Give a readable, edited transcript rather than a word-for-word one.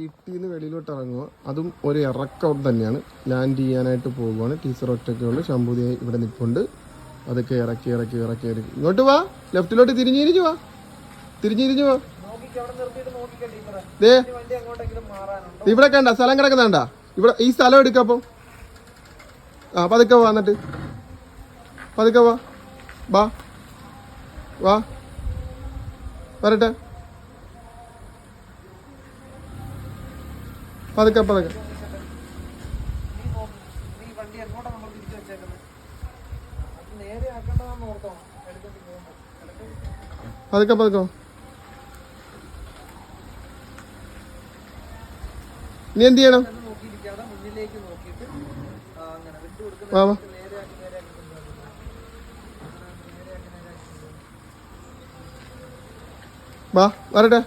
വീട്ടിൽ നിന്ന് വെളിയിലോട്ട് ഇറങ്ങുക. അതും ഒരു ഇറക്കം തന്നെയാണ്. ലാൻഡ് ചെയ്യാനായിട്ട് പോകുവാണ്. ടീച്ചർ ഒറ്റയ്ക്കുള്ളൂ. ശംഭൂതി ഇവിടെ നിൽപ്പുണ്ട്. അതൊക്കെ ഇറക്കി. ഇങ്ങോട്ട് വാ, ലെഫ്റ്റിലോട്ട് തിരിഞ്ഞിരിഞ്ഞു വാ. ദേ ഇവിടെ കണ്ട സ്ഥലം കിടക്കുന്നുണ്ട. ഇവിടെ ഈ സ്ഥലം എടുക്കപ്പോ പതുക്കെ വാ. എന്നിട്ട് പതുക്കെ വാ വരട്ടെ. പതുക്കെ പതുക്കെ നീ എന്ത് ചെയ്യണം? വാ വരട്ടെ.